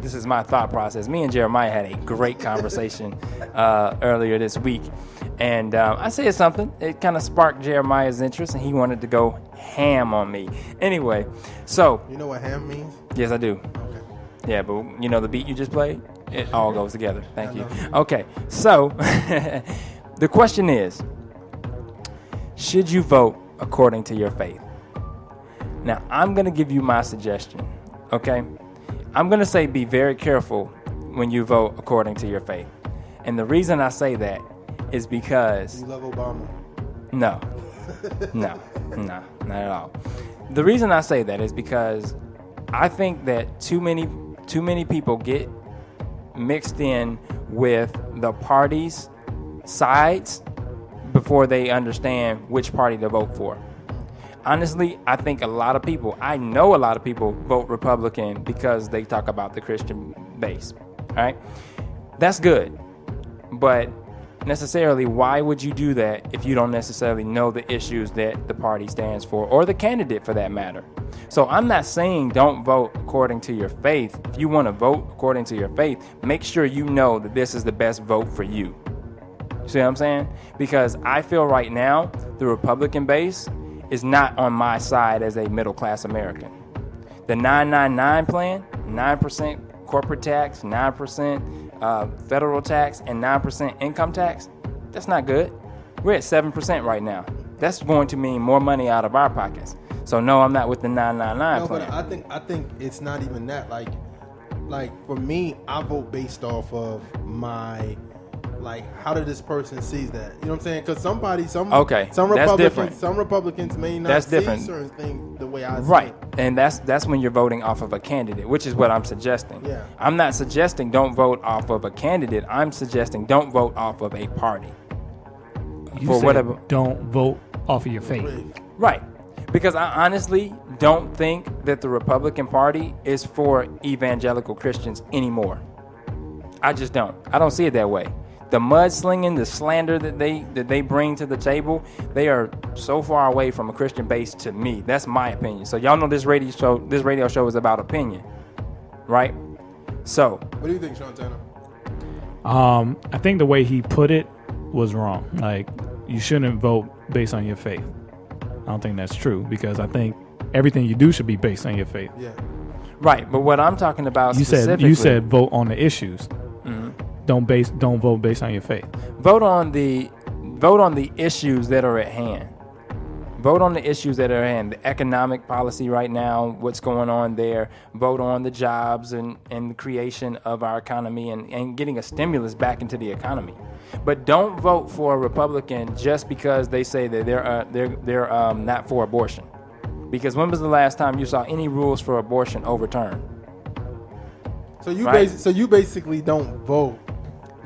this is my thought process. Me and Jeremiah had a great conversation earlier this week, and I said something. It kind of sparked Jeremiah's interest, and he wanted to go ham on me. Anyway, so you know what ham means? Yes, I do. Okay. Yeah, but you know the beat you just played? It all goes together. Thank you. Okay, so the question is, should you vote according to your faith? Now, I'm going to give you my suggestion, okay? I'm going to say be very careful when you vote according to your faith. And the reason I say that is because... You love Obama? No, not at all. The reason I say that is because I think that too many people get mixed in with the party's sides before they understand which party to vote for. Honestly, I think I know a lot of people vote Republican because they talk about the Christian base, all right? That's good, but necessarily, why would you do that if you don't necessarily know the issues that the party stands for, or the candidate for that matter? So I'm not saying don't vote according to your faith. If you want to vote according to your faith, make sure you know that this is the best vote for you. See what I'm saying? Because I feel right now the Republican base is not on my side as a middle-class American. The 999 plan, 9% corporate tax, 9% federal tax, and 9% income tax, that's not good. We're at 7% right now. That's going to mean more money out of our pockets. So no, I'm not with the 999 plan. But I think it's not even that. Like for me, I vote based off of my, like, how did this person sees that? You know what I'm saying? Because some Republicans may not see certain things the way I see. Right, and that's when you're voting off of a candidate, which is what I'm suggesting. Yeah. I'm not suggesting don't vote off of a candidate. I'm suggesting don't vote off of a party. You said don't vote off of your faith. Right. Because I honestly don't think that the Republican Party is for evangelical Christians anymore. I just don't. I don't see it that way. The mudslinging, the slander that they bring to the table, they are so far away from a Christian base to me. That's my opinion. So y'all know this radio show is about opinion, right? So what do you think, Sean Tanner? I think the way he put it was wrong. Like, you shouldn't vote based on your faith. I don't think that's true, because I think everything you do should be based on your faith. Yeah. Right, but what I'm talking about you said vote on the issues. Mm-hmm. Don't vote based on your faith. Vote on the issues that are at hand. Vote on the issues that are at hand. The economic policy right now, what's going on there. Vote on the jobs and the creation of our economy and getting a stimulus back into the economy. But don't vote for a Republican just because they say that they're not for abortion. Because when was the last time you saw any rules for abortion overturned? So you basically don't vote.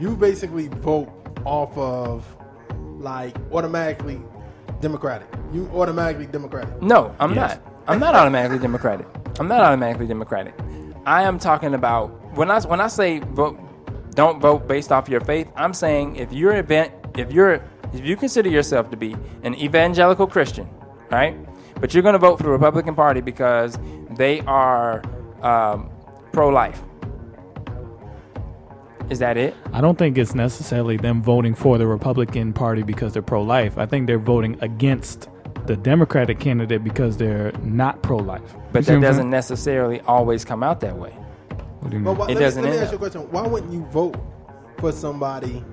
You basically vote off of, like, automatically Democratic. You automatically Democratic. No, I'm not. I'm not automatically Democratic. I am talking about when I say vote, don't vote based off your faith. I'm saying if you consider yourself to be an evangelical Christian, right? But you're going to vote for the Republican Party because they are pro-life. Is that it? I don't think it's necessarily them voting for the Republican Party because they're pro-life. I think they're voting against the Democratic candidate because they're not pro-life. But that doesn't necessarily always come out that way. What do you mean? Let me ask you a question. Why wouldn't you vote for somebody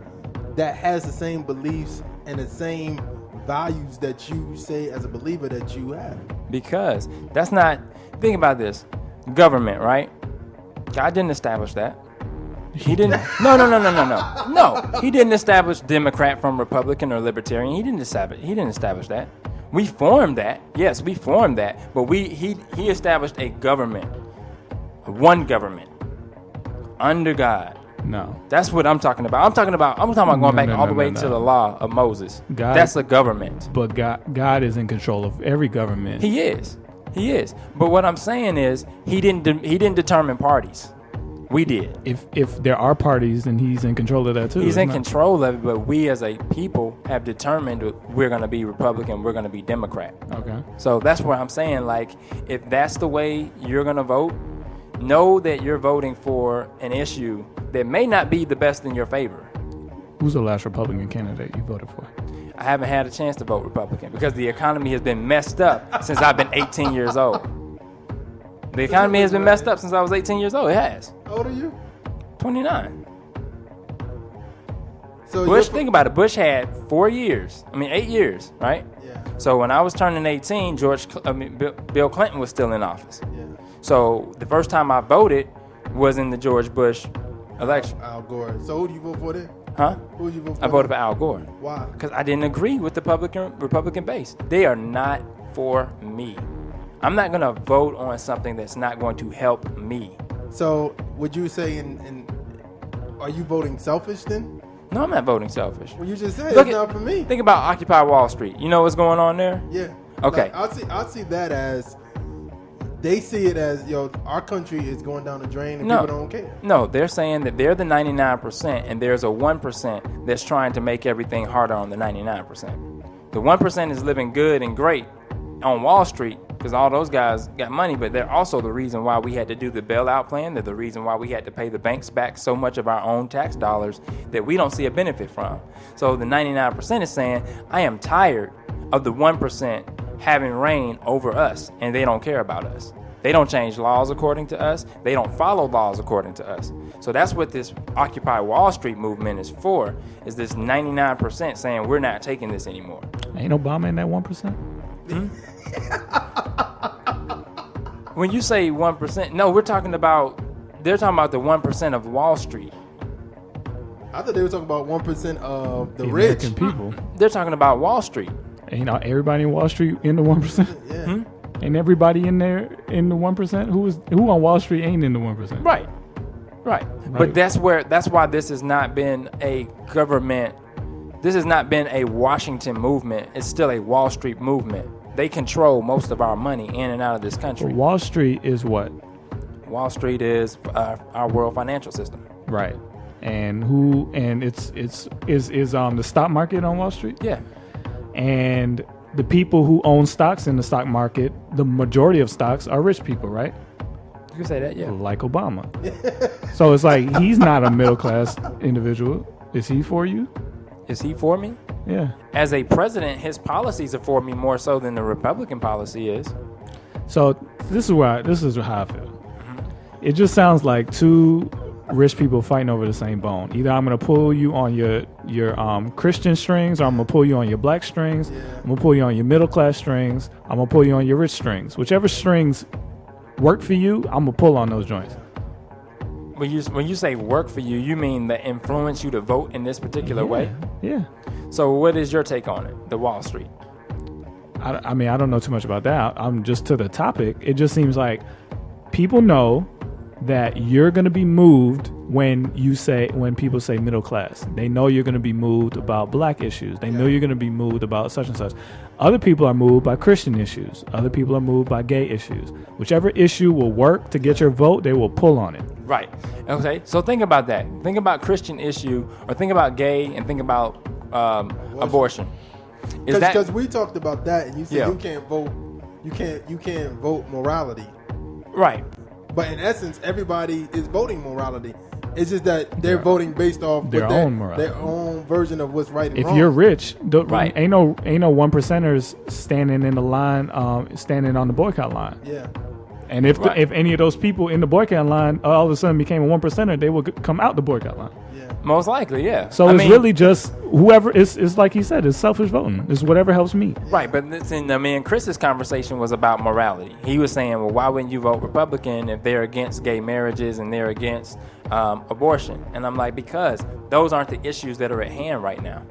that has the same beliefs and the same values that you say as a believer that you have? Because that's not... Think about this. Government, right? God didn't establish that. He didn't. No. No, he didn't establish Democrat from Republican or Libertarian. He didn't establish that. We formed that. Yes, we formed that. But he established a government, one government, under God. No, that's what I'm talking about. I'm talking about going back all the way to the law of Moses. God, that's a government. But God is in control of every government. He is. But what I'm saying is he didn't determine parties. We did. If there are parties, then he's in control of that too. He's in control of it, but we as a people have determined we're going to be Republican, we're going to be Democrat. Okay. So that's what I'm saying. Like, if that's the way you're going to vote, know that you're voting for an issue that may not be the best in your favor. Who's the last Republican candidate you voted for? I haven't had a chance to vote Republican because the economy has been messed up since I've been 18 years old. The economy has been messed up since I was 18 years old. It has. How old are you? 29. So Bush, think about it. Bush had 8 years, right? Yeah. So when I was turning 18, Bill Clinton was still in office. Yeah. So the first time I voted was in the George Bush election. Al Gore. So who do you vote for then? Huh? Who do you vote for? I voted for Al Gore. Why? Because I didn't agree with the Republican base. They are not for me. I'm not going to vote on something that's not going to help me. So would you say are you voting selfish then? No, I'm not voting selfish. Well, you just said Look it's not for me. Think about Occupy Wall Street. You know what's going on there? Yeah. Okay. Like, I see that as they see it as our country is going down the drain and people don't care. No, they're saying that they're the 99% and there's a 1% that's trying to make everything harder on the 99%. The 1% is living good and great on Wall Street because all those guys got money, but they're also the reason why we had to do the bailout plan. They're the reason why we had to pay the banks back so much of our own tax dollars that we don't see a benefit from. So the 99% is saying, I am tired of the 1% having reign over us, and they don't care about us. They don't change laws according to us. They don't follow laws according to us. So that's what this Occupy Wall Street movement is for, is this 99% saying we're not taking this anymore. Ain't Obama in that 1%? When you say 1%, no, they're talking about the 1% of Wall Street. I thought they were talking about 1% of the rich American people. They're talking about Wall Street. Ain't everybody in Wall Street in the 1%? Yeah. Ain't everybody in there in the 1%? Who on Wall Street ain't in the 1%? Right. But that's why this has not been a government. This has not been a Washington movement. It's still a Wall Street movement. They control most of our money in and out of this country. Well, Wall Street is what? Wall Street is our world financial system. Right. And it's the stock market on Wall Street? Yeah. And the people who own stocks in the stock market, the majority of stocks are rich people, right? You can say that, yeah. Like Obama. So it's like he's not a middle class individual. Is he for you? Is he for me? Yeah. As a president, his policies are for me more so than the Republican policy is. So this is how I feel. It just sounds like two rich people fighting over the same bone. Either I'm gonna pull you on your Christian strings, or I'm gonna pull you on your black strings. I'm gonna pull you on your middle class strings. I'm gonna pull you on your rich strings. Whichever strings work for you, I'm gonna pull on those joints. When you say work for you, you mean that influence you to vote in this particular way? Yeah. So what is your take on it, the Wall Street? I mean, I don't know too much about that. I'm just to the topic. It just seems like people know that you're going to be moved when people say middle class. They know you're going to be moved about black issues. They know you're going to be moved about such and such. Other people are moved by Christian issues. Other people are moved by gay issues. Whichever issue will work to get your vote, they will pull on it. Right. Okay. So think about that. Think about Christian issue, or think about gay, and think about abortion. Because we talked about that, and you said Yeah. you can't vote. You can't vote morality. Right. But in essence, everybody is voting morality. It's just that they're voting based off their own morality, their own version of what's right and wrong. If you're rich, Right. ain't no 1%ers standing in the line, standing on the boycott line. Yeah. And if any of those people in the boycott line all of a sudden became a 1%er, they would come out the boycott line. Yeah. Most likely, yeah. So it's really just whoever. It's like he said, it's selfish voting. It's whatever helps me. Right, but Chris's conversation was about morality. He was saying, well, why wouldn't you vote Republican if they're against gay marriages and they're against abortion? And I'm like, because those aren't the issues that are at hand right now.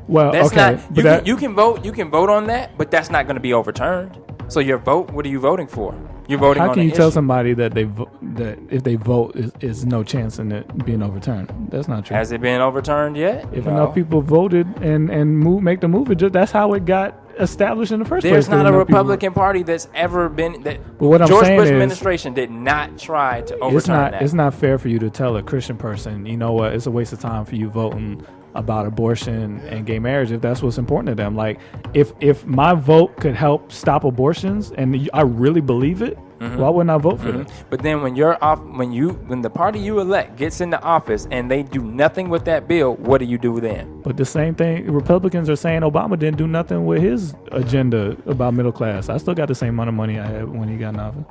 Well, that's okay, not. You can vote on that, but that's not going to be overturned. So your vote, what are you voting for? You're voting on. How can you tell somebody that that if they vote is no chance in it being overturned? That's not true. Has it been overturned yet? If enough people voted and make the move, that's how it got established in the first place. There's not a Republican Party that's ever been that. But what I'm George saying Bush is, administration did not try to overturn that. It's not fair for you to tell a Christian person, you know what, it's a waste of time for you voting about abortion and gay marriage if that's what's important to them. Like, if my vote could help stop abortions, and I really believe it, Why wouldn't I vote for them? But then when when the party you elect gets into office and they do nothing with that bill, what do you do then? But the same thing, Republicans are saying Obama didn't do nothing with his agenda about middle class. I still got the same amount of money I had when he got in office.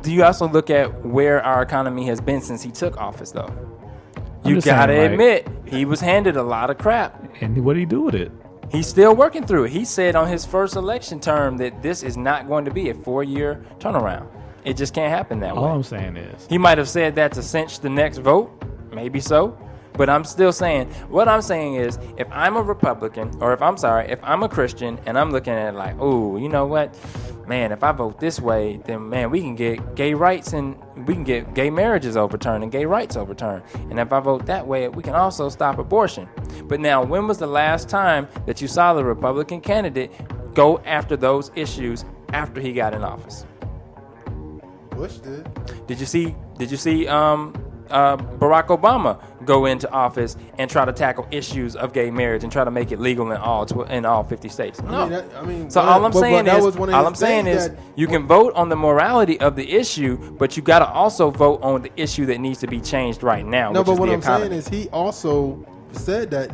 Do you also look at where our economy has been since he took office, though? You just gotta saying, admit, he was handed a lot of crap. And what did he do with it? He's still working through it. He said on his first election term that this is not going to be a 4-year turnaround. It just can't happen that way. All I'm saying is, He might have said that to cinch the next vote. Maybe so. But I'm still saying, what I'm saying is, if I'm a Republican, or if I'm a Christian, and I'm looking at it like, oh, you know what? Man, if I vote this way, then, man, we can get gay rights and we can get gay marriages overturned and gay rights overturned. And if I vote that way, we can also stop abortion. But now, when was the last time that you saw the Republican candidate go after those issues after he got in office? Bush did. Did you see Barack Obama go into office and try to tackle issues of gay marriage and try to make it legal in all 50 states? No. So all I'm saying is you can vote on the morality of the issue, but you got to also vote on the issue that needs to be changed right now. No, which but is what the I'm economy. saying is he also said that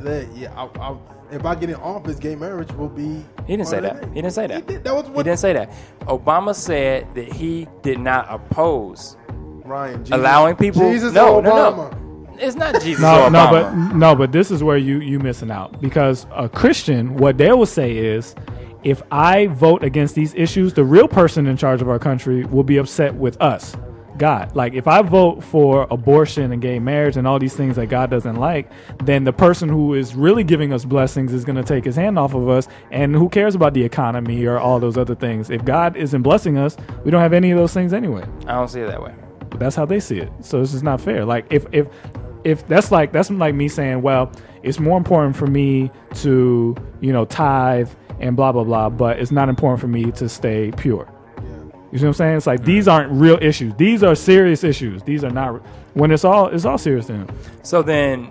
if I get in office, gay marriage will be. He didn't say that. He didn't say that. He did. That was what He didn't say that. Obama said that he did not oppose Ryan, Jesus, allowing people. Jesus No. It's not Jesus or Obama. but this is where you missing out, because a Christian, what they will say is, if I vote against these issues, the real person in charge of our country will be upset with us, God. Like, if I vote for abortion and gay marriage and all these things that God doesn't like, then the person who is really giving us blessings is going to take his hand off of us. And who cares about the economy or all those other things? If God isn't blessing us, we don't have any of those things anyway. I don't see it that way. But that's how they see it. So this is not fair. Like, if that's like me saying, well, it's more important for me to, tithe and blah blah blah, but it's not important for me to stay pure. You see what I'm saying? It's like, these aren't real issues. These are serious issues. These are not. When it's all serious to him. So then,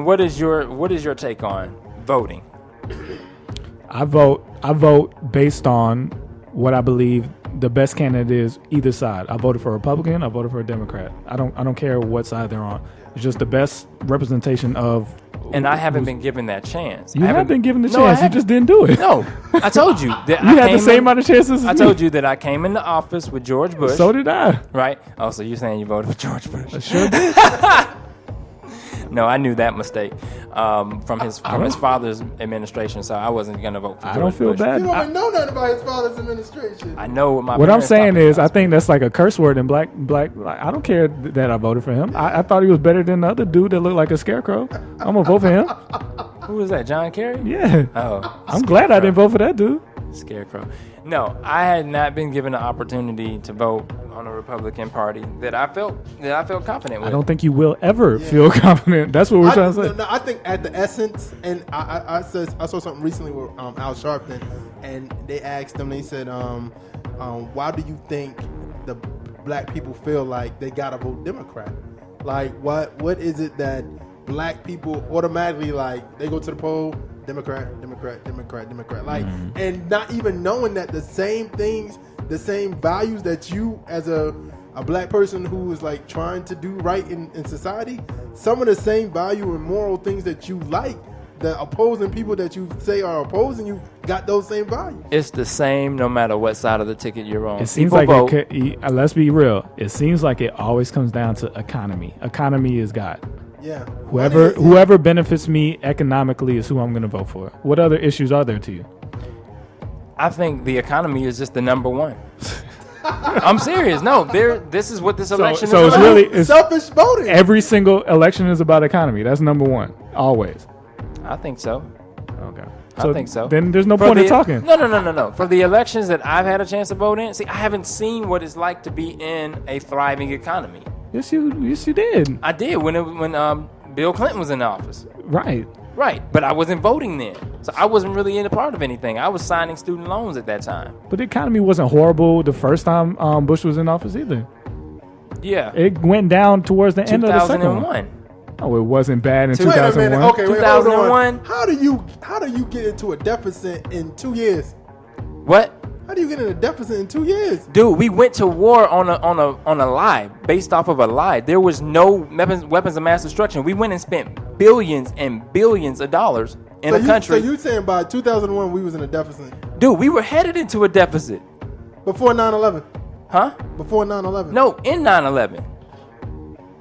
what is your take on voting? I vote based on what I believe the best candidate is either side. I voted for a Republican. I voted for a Democrat. I don't care what side they're on. It's just the best representation of. And I haven't been given that chance. You have been given the chance. You just didn't do it. No, I told you that you had the same amount of chances. I told you that I came into office with George Bush. So did I. Right? Oh, so you're saying you voted for George Bush? I sure did. No, I knew that mistake from his father's administration, so I wasn't going to vote for George Bush. I don't feel bad. You don't even know nothing about his father's administration. I know what my. What I'm saying is, I think that's like a curse word in black. Like, I don't care that I voted for him. I thought he was better than the other dude that looked like a scarecrow. I'm gonna vote for him. Who was that? John Kerry? Yeah. Oh, I'm glad I didn't vote for that dude. Scarecrow. No, I had not been given the opportunity to vote on a Republican Party that I felt confident with. I don't think you will ever feel confident. That's what we're trying to say. No, I think at the essence, and I saw something recently with Al Sharpton, and they asked him. They said, "Why do you think the black people feel like they gotta vote Democrat? Like, what is it that black people automatically like? They go to the poll." Democrat, like, and not even knowing that the same things, the same values that you as a black person who is like trying to do right in society, some of the same value and moral things that you like, the opposing people that you say are opposing you got those same values. It's the same no matter what side of the ticket you're on. It seems like let's be real. It seems like it always comes down to economy. Economy is God. Yeah. Whoever benefits me economically is who I'm going to vote for. What other issues are there to you? I think the economy is just the number one. I'm serious. No, this is what this election is so about. It's selfish voting. Every single election is about economy. That's number one, always. I think so. Okay. I think so. Then there's no point in talking. No. For the elections that I've had a chance to vote in, see, I haven't seen what it's like to be in a thriving economy. Yes, you did. I did when Bill Clinton was in office. Right, but I wasn't voting then, so I wasn't really in a part of anything. I was signing student loans at that time. But the economy wasn't horrible the first time Bush was in office either. Yeah, it went down towards the end of the second one. Oh, it wasn't bad in 2001. Okay, 2001. How do you get into a deficit in 2 years? What? How do you get in a deficit in 2 years? Dude, we went to war on a lie, based off of a lie. There was no weapons of mass destruction. We went and spent billions and billions of dollars in a country. So you saying by 2001 we was in a deficit? Dude, we were headed into a deficit. Before 9/11? Huh? Before 9/11? No, in 9/11.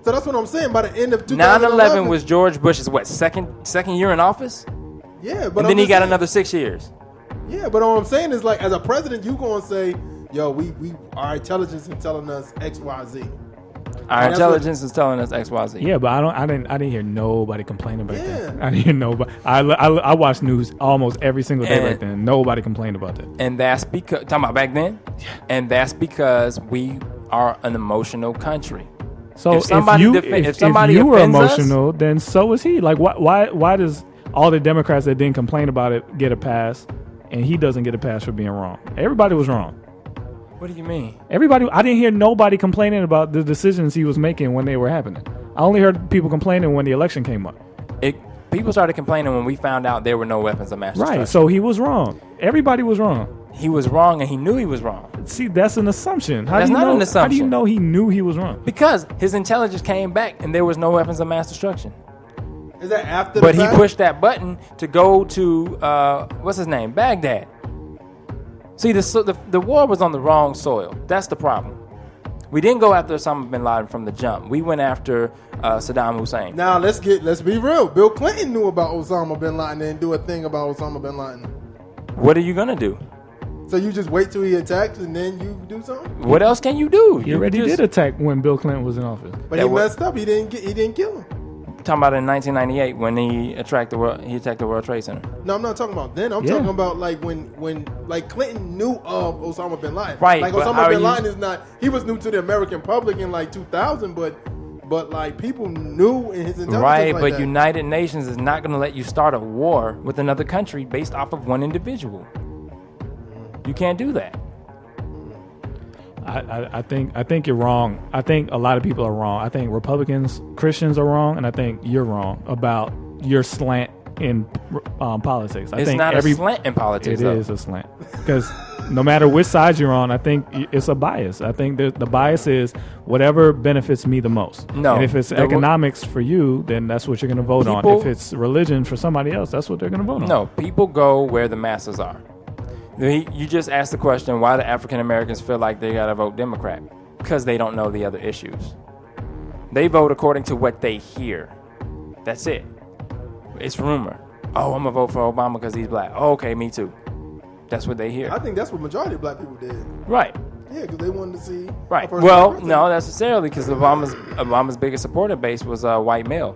So that's what I'm saying. By the end of 2011, 9/11 was George Bush's second year in office, yeah, but and then he got another 6 years. Yeah, but all I'm saying is like as a president, you gonna say, yo, we our intelligence is telling us X, Y, Z. Our intelligence is telling us X, Y, Z. Yeah, but I didn't hear nobody complaining about that. Yeah. I didn't hear nobody. I watched news almost every single day back then. Nobody complained about that. And that's because talking about back then, and that's because we are an emotional country. So if you were emotional, then so is he. Like why does all the Democrats that didn't complain about it get a pass, and he doesn't get a pass for being wrong? Everybody was wrong. What do you mean? Everybody. I didn't hear nobody complaining about the decisions he was making when they were happening. I only heard people complaining when the election came up. People started complaining when we found out there were no weapons of mass destruction. Right. So he was wrong. Everybody was wrong. He was wrong, and he knew he was wrong. See, that's an assumption. That's not an assumption. How do you know he knew he was wrong? Because his intelligence came back, and there was no weapons of mass destruction. Is that after? But he pushed that button to go to what's his name, Baghdad. See, the war was on the wrong soil. That's the problem. We didn't go after Osama bin Laden from the jump. We went after Saddam Hussein. Now let's be real. Bill Clinton knew about Osama bin Laden and didn't do a thing about Osama bin Laden. What are you gonna do? So you just wait till he attacks and then you do something? What else can you do? He already did attack when Bill Clinton was in office. But he messed up. He didn't kill him. Talking about in 1998 when he attacked the World Trade Center. No, I'm not talking about then. I'm talking about like when like Clinton knew of Osama bin Laden. Right. Like Osama bin Laden is not. He was new to the American public in like 2000, but like people knew in his intelligence. Right, like but that. United Nations is not going to let you start a war with another country based off of one individual. You can't do that. I think you're wrong. I think a lot of people are wrong. I think Republicans, Christians are wrong, and I think you're wrong about your slant in politics. It's not a slant in politics. It is a slant because no matter which side you're on, I think it's a bias. I think the bias is whatever benefits me the most. No, and if it's economics for you, then that's what you're going to vote on. If it's religion for somebody else, that's what they're going to vote on. No, people go where the masses are. You just asked the question, why do African Americans feel like they got to vote Democrat? Because they don't know the other issues. They vote according to what they hear. That's it. It's rumor. Oh, I'm going to vote for Obama because he's black. Oh, okay, me too. That's what they hear. I think that's what majority of black people did. Right. Yeah, because they wanted to see. Right. Well, no, necessarily, because Obama's biggest supporter base was white male.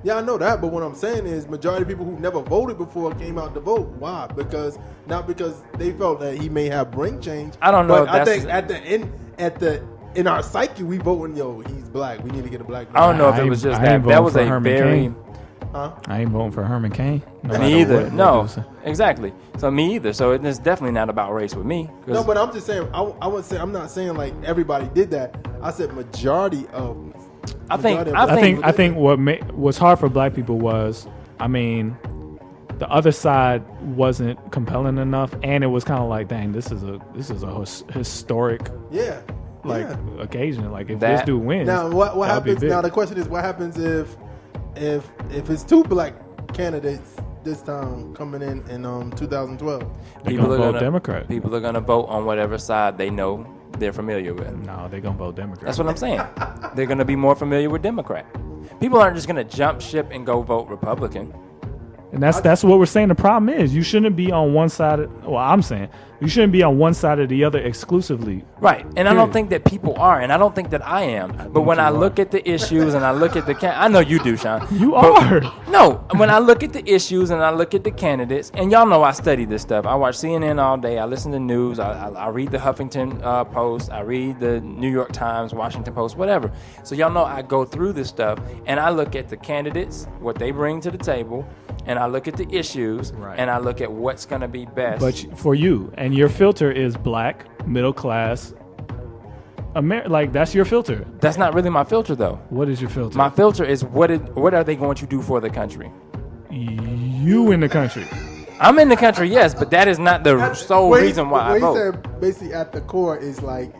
Yeah, I know that, but what I'm saying is majority of people who never voted before came out to vote. Why? Not because they felt that he may have bring change. I don't know. But I think at the end, in our psyche, we voting, yo, he's black. We need to get a black man. I don't know if it was just that. That was a very. Huh? I ain't voting for Herman Cain. Me either. No, exactly. So me either. So it's definitely not about race with me. No, but I'm just saying. I would say I'm not saying like everybody did that. I said majority of. I think what was hard for black people was, I mean, the other side wasn't compelling enough, and it was kind of like, dang, this is a historic occasion. Like if this dude wins, now what happens? Now the question is, what happens if it's two black candidates this time coming in 2012? People are gonna vote Democrat. People are gonna vote on whatever side they know they're familiar with. No, they're gonna vote Democrat. That's what I'm saying. They're gonna be more familiar with Democrat. People aren't just gonna jump ship and go vote Republican. And that's what we're saying. The problem is you shouldn't be on one side. I'm saying you shouldn't be on one side or the other exclusively. Right. And I don't think that people are, and I don't think that I am. But when I look at the issues and I look at I know you do, Sean. You are. No, when I look at the issues and I look at the candidates, and y'all know I study this stuff. I watch CNN all day. I listen to news. I read the Huffington Post. I read the New York Times, Washington Post, whatever. So y'all know I go through this stuff, and I look at the candidates, what they bring to the table, and I look at the issues, and I look at what's going to be best. But for you, and your filter is black, middle class, like that's your filter. That's not really my filter, though. What is your filter? My filter is what are they going to do for the country? You in the country. I'm in the country, yes, but that is not the sole reason why I What vote. he said basically at the core is like,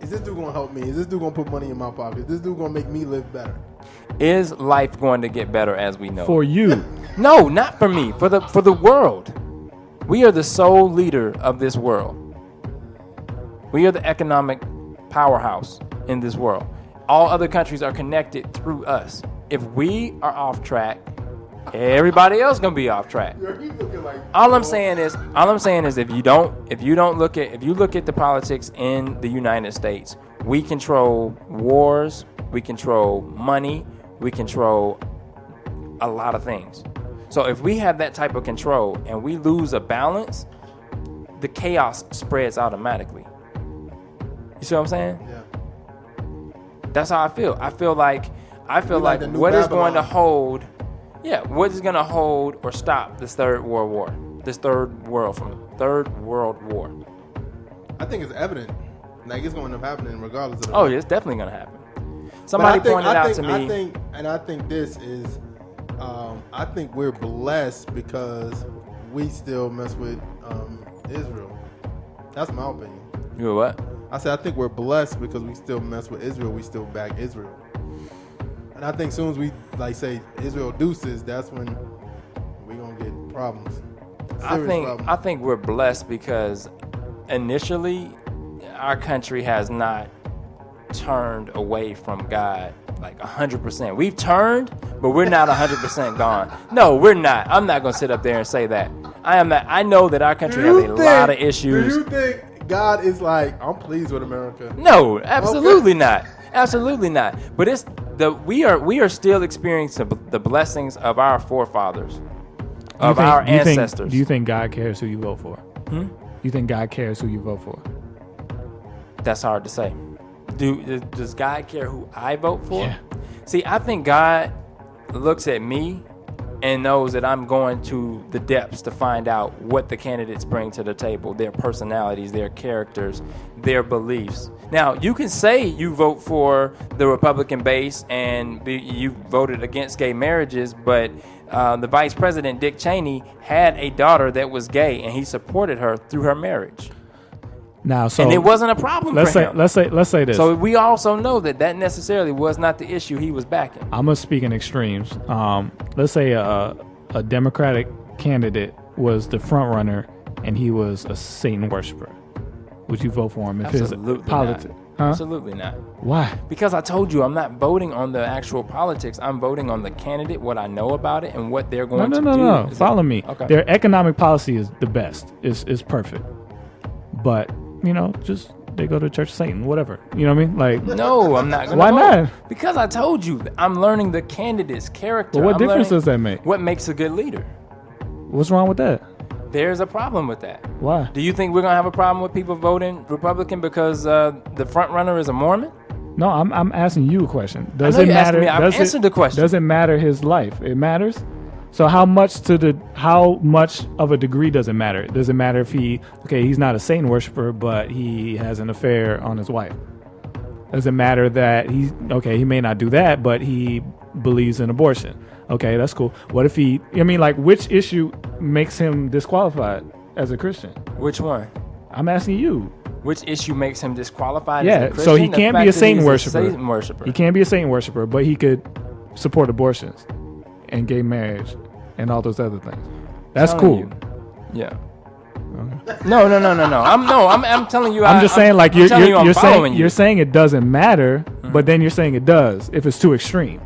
is this dude gonna help me? Is this dude gonna put money in my pocket? Is this dude gonna make me live better? Is life going to get better as we know? For you. No, not for me. For the world. We are the sole leader of this world. We are the economic powerhouse in this world. All other countries are connected through us. If we are off track, everybody else gonna be off track. All I'm saying is if you look at the politics in the United States, we control wars, we control money, we control a lot of things. So if we have that type of control and we lose a balance, the chaos spreads automatically. You see what I'm saying? Yeah. That's how I feel. I feel like the new what is Babylon. going to hold, what is going to hold or stop this third world war? This third world war. I think it's evident. Like it's going to happen regardless of the Oh, yeah, it's definitely going to happen. Somebody pointed out to me. I think this is, I think we're blessed because we still mess with Israel. That's my opinion. You know what? I said I think we're blessed because we still mess with Israel. We still back Israel. And I think as soon as we say Israel deuces, that's when we're gonna get problems. I think we're blessed because initially our country has not turned away from God like 100%. We've turned, but we're not 100% gone. No, we're not. I'm not gonna sit up there and say that. I am not. I know that our country has a lot of issues. Do you think God is like, I'm pleased with America? No, absolutely not. Absolutely not. But we are still experiencing the blessings of our forefathers, of our ancestors. Do you think God cares who you vote for? You think God cares who you vote for? That's hard to say. Does God care who I vote for? Yeah. See, I think God looks at me and knows that I'm going to the depths to find out what the candidates bring to the table, their personalities, their characters, their beliefs. Now, you can say you vote for the Republican base and you voted against gay marriages, but the vice president, Dick Cheney, had a daughter that was gay, and he supported her through her marriage. Now, so and it wasn't a problem for him. Let's say this. So we also know that necessarily was not the issue he was backing. I'm gonna speak in extremes. Let's say a Democratic candidate was the front runner and he was a Satan worshiper. Would you vote for him if Absolutely his politics? not. Absolutely not. Why? Because I told you I'm not voting on the actual politics. I'm voting on the candidate, what I know about it, and what they're going to do. No. Follow me. Okay. Their economic policy is the best. Is perfect. But just they go to Church of Satan, whatever. You know what I mean? Like, no, I'm not going to Why vote. not? Because I told you I'm learning the candidate's character. Well, what I'm difference learning does that make? What makes a good leader? What's wrong with that? There's a problem with that. Why? Do you think we're going to have a problem with people voting Republican because the front runner is a Mormon? No, I'm asking you a question. I know you're asking me. I've answered the question. Does it matter his life? It matters. So how much of a degree does it matter? Does it matter if he's not a Satan worshiper, but he has an affair on his wife? Does it matter that he may not do that, but he believes in abortion? Okay, that's cool. What if which issue makes him disqualified as a Christian? Which one? I'm asking you. Which issue makes him disqualified Yeah, as a Christian? so he can't be a Satan worshiper. Satan worshiper. He can't be a Satan worshiper, but he could support abortions and gay marriage and all those other things. That's cool. You. Yeah. Okay. No. I'm telling you. I'm just saying, like you're you're saying it doesn't matter, but then you're saying it does if it's too extreme.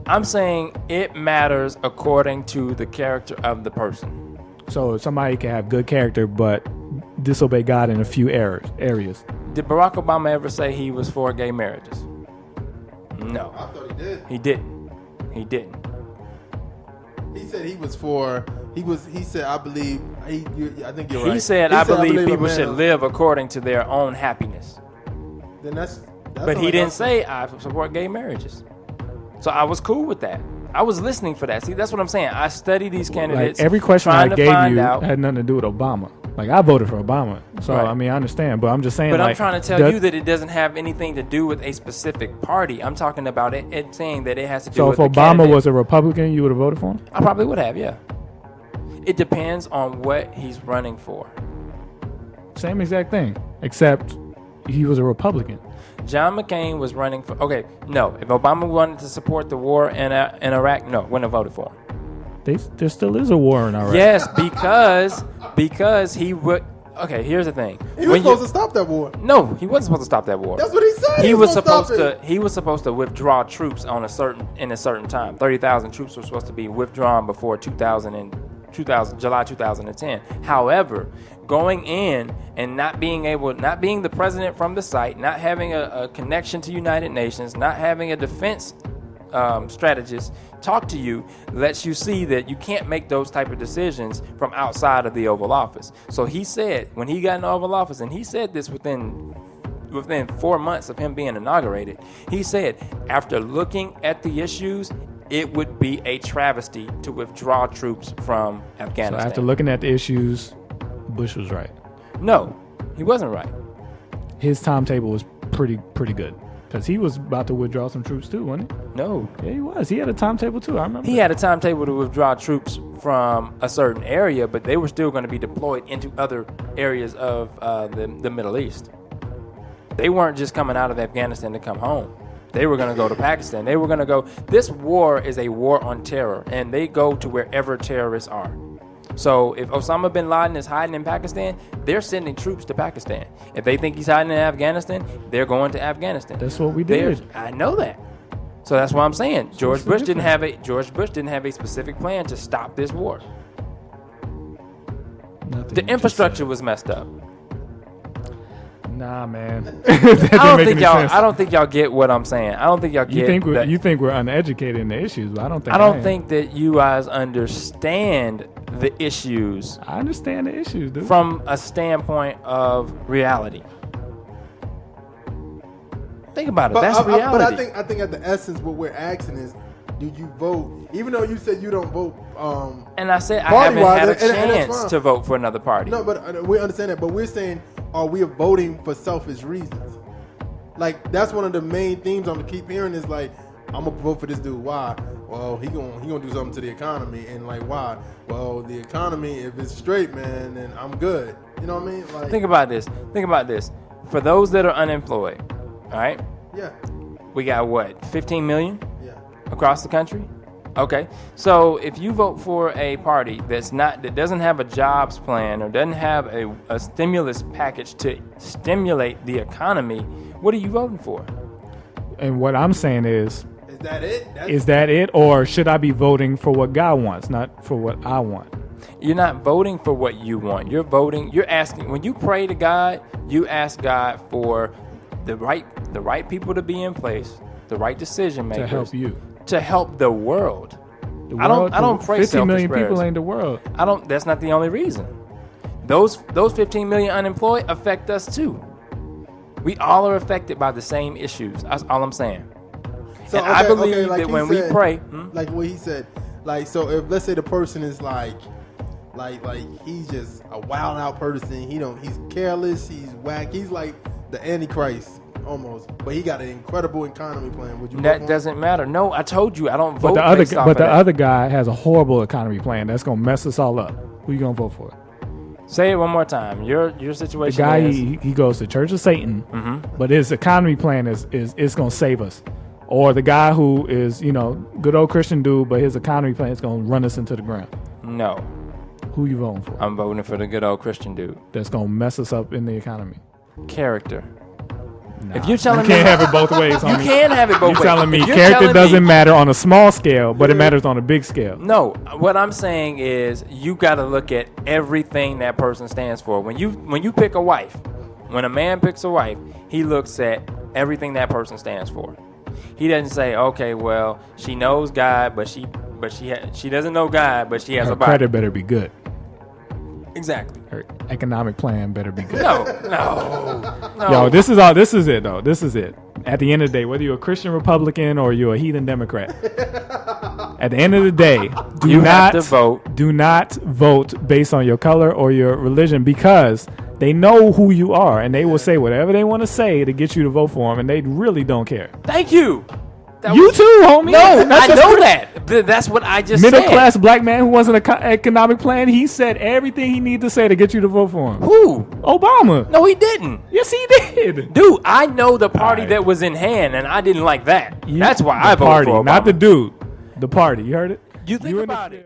I'm saying it matters according to the character of the person. So somebody can have good character, but disobey God in a few areas. Did Barack Obama ever say he was for gay marriages? No. I thought he did. He didn't. He didn't. He said he was for. He said, I believe. I think you're right. He said, I believe people should live according to their own happiness. Then that's but he didn't say I support gay marriages. So I was cool with that. I was listening for that. See, that's what I'm saying. I study these candidates. Like every question I gave you out. had nothing to do with Obama. Like I voted for Obama, so right. I mean I understand. But I'm just saying. But I'm trying to tell you that it doesn't have anything to do with a specific party. I'm talking about it saying that it has to do with. So if Obama was a Republican, you would have voted for him? I probably would have, yeah. It depends on what he's running for. Same exact thing, except he was a Republican. John McCain was running for. Okay, no. If Obama wanted to support the war in Iraq, no, wouldn't have voted for him. There still is a war in Iraq. Yes, because he would. Okay, here's the thing. He was supposed to stop that war. No, he wasn't supposed to stop that war. That's what he said. He was supposed to withdraw troops in a certain time. 30,000 troops were supposed to be withdrawn before July 2010. However, going in and not being the president from the site, not having a connection to United Nations, not having a defense strategist talk to you, lets you see that you can't make those type of decisions from outside of the Oval Office. So he said, when he got in the Oval Office, and he said this within 4 months of him being inaugurated, he said, after looking at the issues, it would be a travesty to withdraw troops from Afghanistan. So after looking at the issues, Bush was right. No, he wasn't right. His timetable was pretty good. Because he was about to withdraw some troops too, wasn't he? No. Yeah, he was. He had a timetable too, I remember. He had a timetable to withdraw troops from a certain area, but they were still going to be deployed into other areas of the Middle East. They weren't just coming out of Afghanistan to come home. They were going to go to Pakistan. They were going to go. This war is a war on terror, and they go to wherever terrorists are. So if Osama bin Laden is hiding in Pakistan, they're sending troops to Pakistan. If they think he's hiding in Afghanistan, they're going to Afghanistan. That's what we did. I know that. So that's what I'm saying. George Bush didn't have a specific plan to stop this war. The infrastructure was messed up. Nah, man. I don't think y'all get what I'm saying. I don't think y'all get. You think we're uneducated in the issues, but I don't think. I don't think that you guys understand the issues. I understand the issues, dude. From a standpoint of reality. Think about it. That's reality. But I think at the essence, what we're asking is, do you vote? Even though you said you don't vote. And I said I haven't had a chance to vote for another party. No, but we understand that. But we're saying, are we voting for selfish reasons? Like, that's one of the main themes I'm gonna keep hearing is like, I'm gonna vote for this dude. Why? Well, he gonna do something to the economy, and like, why? Well, the economy, if it's straight, man, then I'm good. You know what I mean? Like, think about this. For those that are unemployed, all right? Yeah. We got what? 15 million? Yeah. Across the country? Okay. So if you vote for a party that doesn't have a jobs plan or doesn't have a stimulus package to stimulate the economy, what are you voting for? And what I'm saying is that it? Is that it? Or should I be voting for what God wants, not for what I want? You're not voting for what you want. You're asking, when you pray to God, you ask God for the right people to be in place, the right decision makers. To help you. To help the world. I don't pray 50 million prayers. people ain't the world. That's not the only reason. Those 15 million unemployed affect us too. We all are affected by the same issues. That's all I'm saying. So, I believe like that when we pray, like what he said, like, so if let's say the person is like he's just a wild out person, he's careless, he's whack, he's like the Antichrist almost, but he got an incredible economy plan. Would you? That doesn't matter. No, I told you I don't vote. But the other guy has a horrible economy plan that's gonna mess us all up. Who you gonna vote for? Say it one more time. Your situation. The guy he goes to Church of Satan, but his economy plan is gonna save us. Or the guy who is, good old Christian dude, but his economy plan is going to run us into the ground. No. Who you voting for? I'm voting for the good old Christian dude. That's going to mess us up in the economy. Character. Nah, if you're telling you can't have it both ways. You can have it both ways. You're telling me character doesn't matter on a small scale, but it matters on a big scale. No. What I'm saying is you got to look at everything that person stands for. When you pick a wife, when a man picks a wife, he looks at everything that person stands for. He doesn't say, okay, well, she knows God, but she doesn't know God, but she has a body. Her credit better be good. Exactly. Her economic plan better be good. No. Yo, this is it, though. This is it. At the end of the day, whether you're a Christian Republican or you're a heathen Democrat, at the end of the day, do not vote based on your color or your religion, because they know who you are, and they will say whatever they want to say to get you to vote for them, and they really don't care. Thank you. You too, homie. No, That's I just know pretty- that. That's what I just Middle said. class black man who wasn't an economic plan. He said everything he needed to say to get you to vote for him. Who? Obama. No, he didn't. Yes, he did. Dude, I know the party Alright. that was in hand, and I didn't like that. That's why The I voted party, for Obama. not the dude. The party. You heard it? You think You in the- about it.